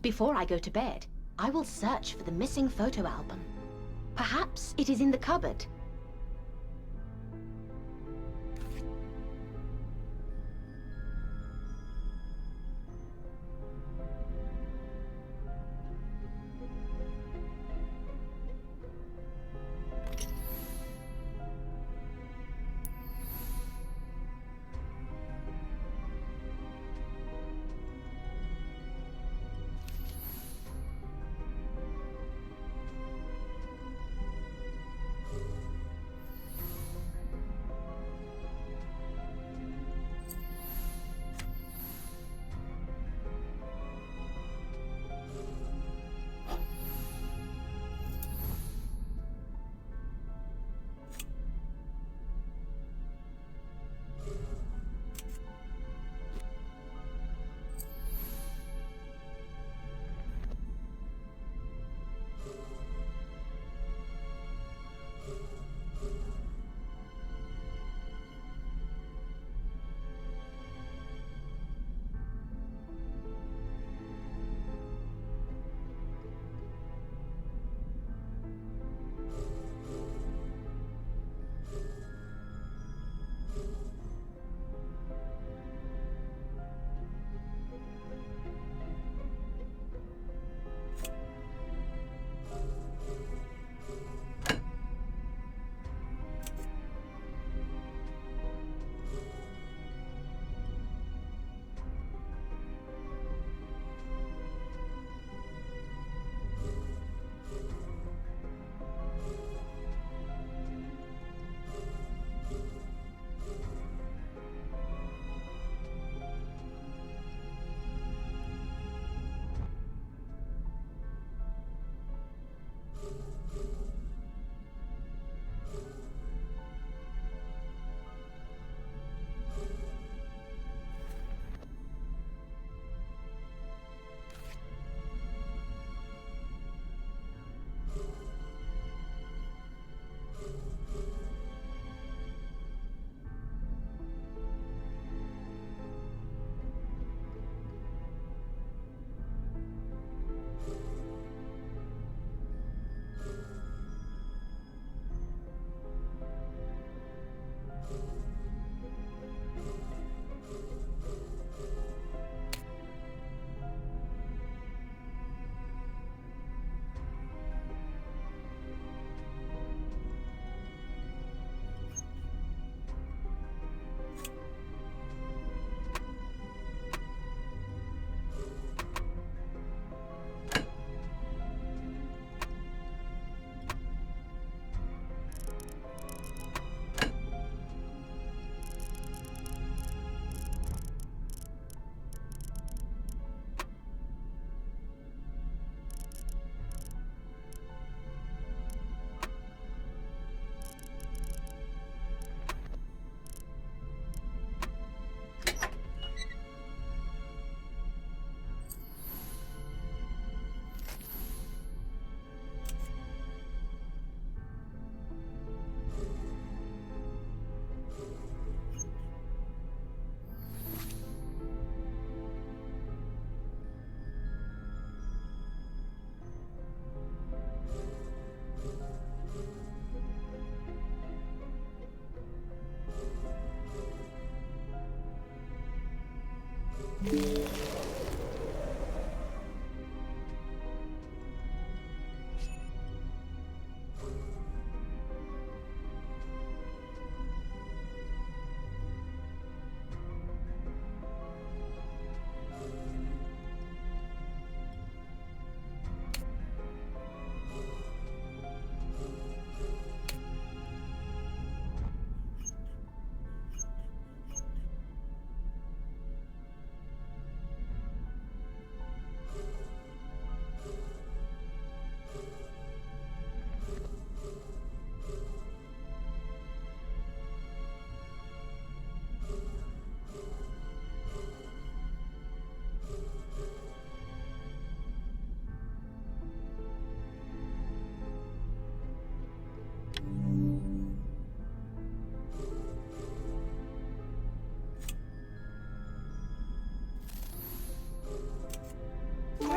Before I go to bed, I will search for the missing photo album. Perhaps it is in the cupboard.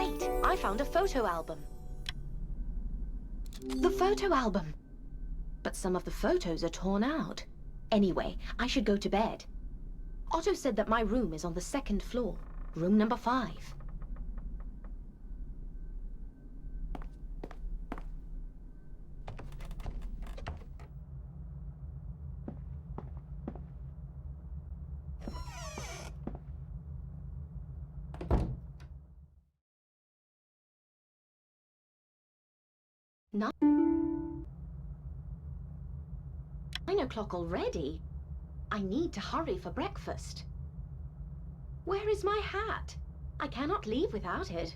Great! I found a photo album. The photo album! But some of the photos are torn out. Anyway, I should go to bed. Otto said that my room is on the second floor, room number 5. Nine o'clock already? I need to hurry for breakfast. Where is my hat? I cannot leave without it.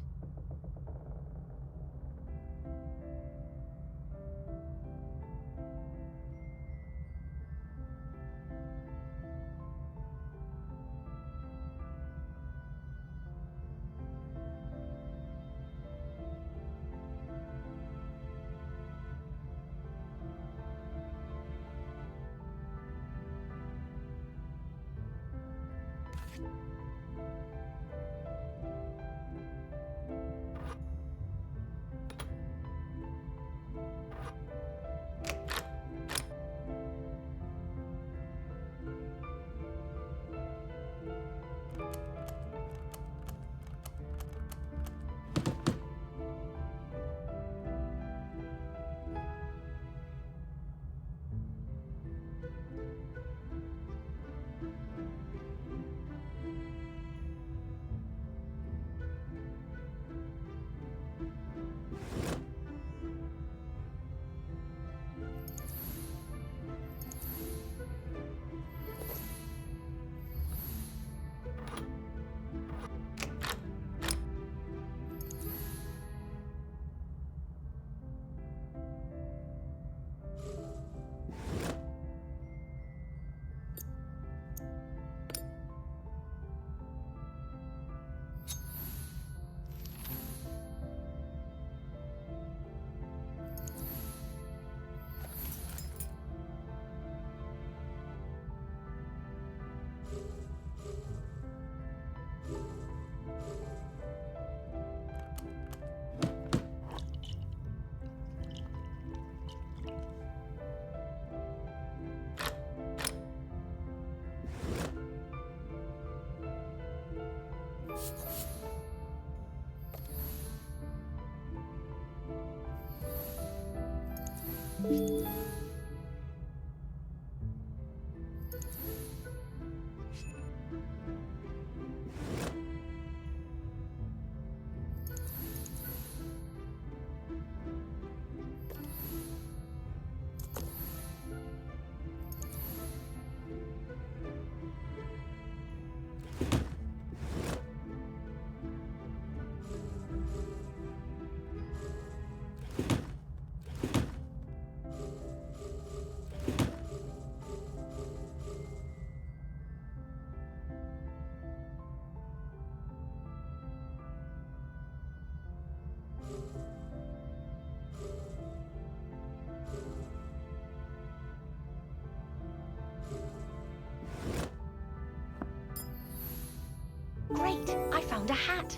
Great! I found a hat.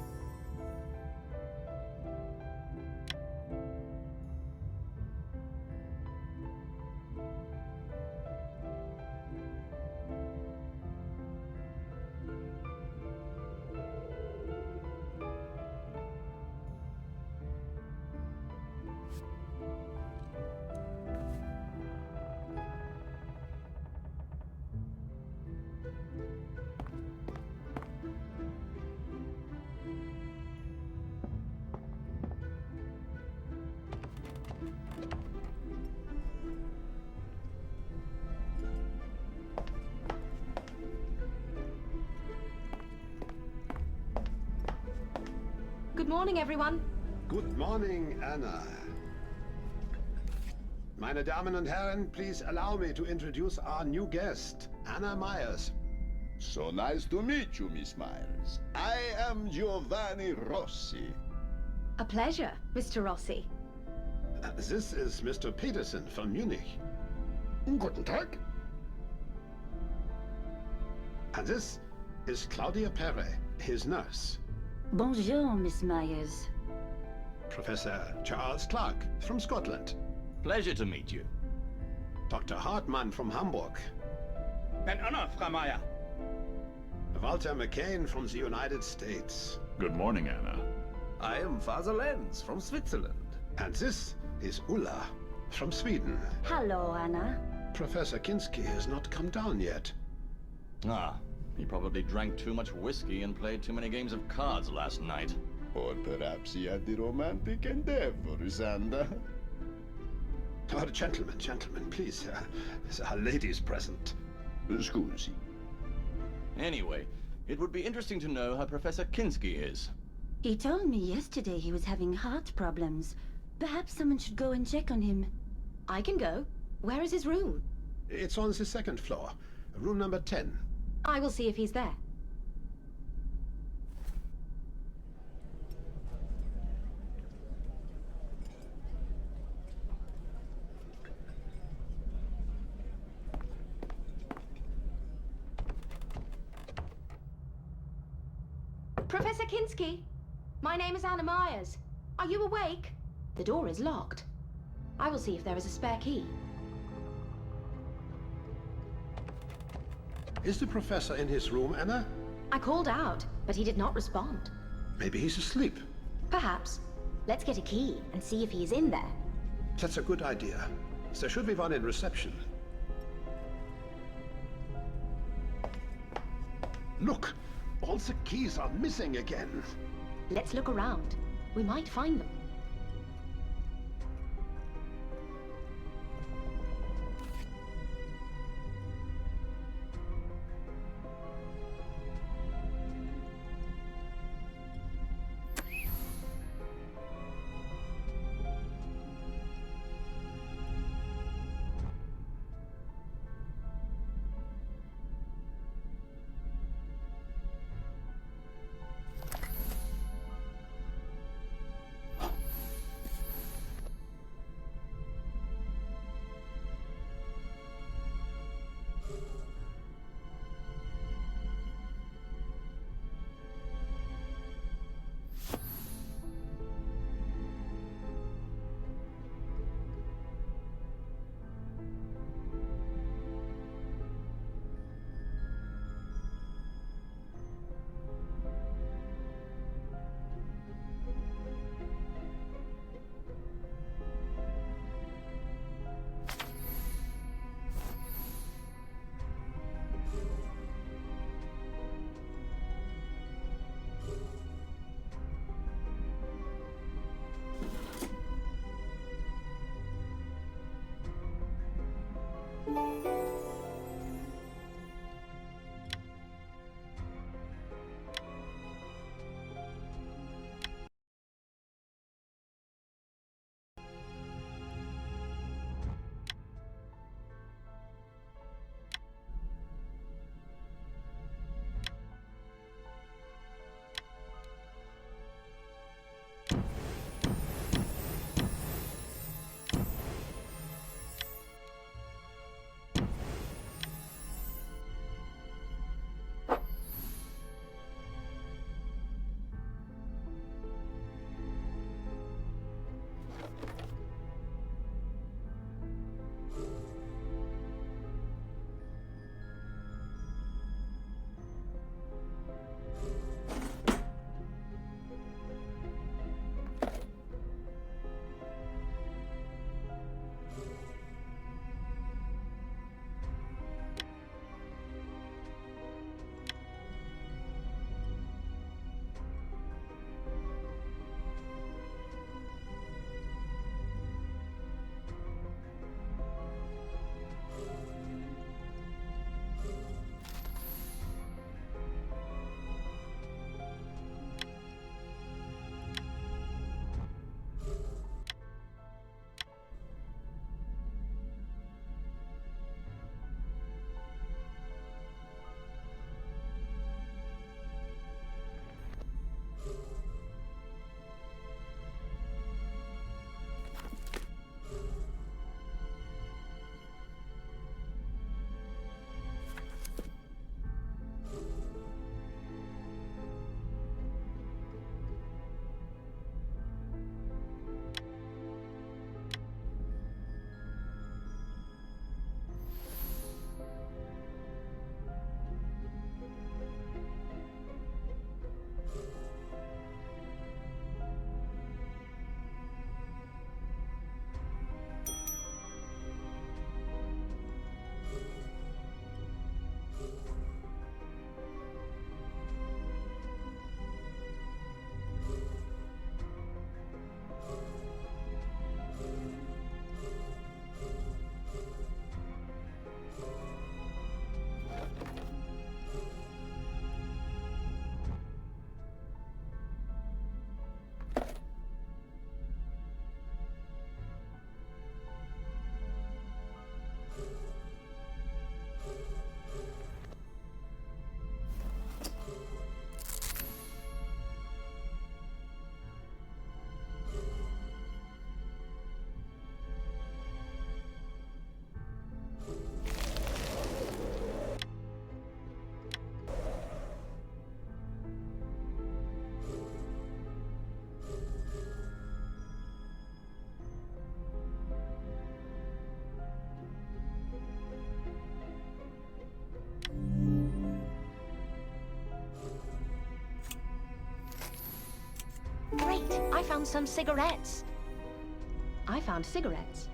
Good morning, everyone. Good morning, Anna. Meine Damen und Herren, please allow me to introduce our new guest, Anna Myers. So nice to meet you, Miss Myers. I am Giovanni Rossi. A pleasure, Mr. Rossi. This is Mr. Peterson from Munich. Guten Tag. And this is Claudia Perre, his nurse. Bonjour, Miss Myers. Professor Charles Clark from Scotland. Pleasure to meet you. Dr. Hartmann from Hamburg. Ein Anna, Frau Meyer. Walter McCain from the United States. Good morning, Anna. I am Father Lenz from Switzerland. And this is Ulla from Sweden. Hello, Anna. Professor Kinski has not come down yet. Ah, he probably drank too much whiskey and played too many games of cards last night. Or perhaps he had the romantic endeavors and... Oh, gentlemen, please. There are ladies present. Scusi. Anyway, it would be interesting to know how Professor Kinski is. He told me yesterday he was having heart problems. Perhaps someone should go and check on him. I can go. Where is his room? It's on the second floor, room number 10. I will see if he's there. Professor Kinski, my name is Anna Myers. Are you awake? The door is locked. I will see if there is a spare key. Is the professor in his room, Anna? I called out, but he did not respond. Maybe he's asleep. Perhaps. Let's get a key and see if he is in there. That's a good idea. There should be one in reception. Look! All the keys are missing again. Let's look around. We might find them. I found some cigarettes. I found cigarettes.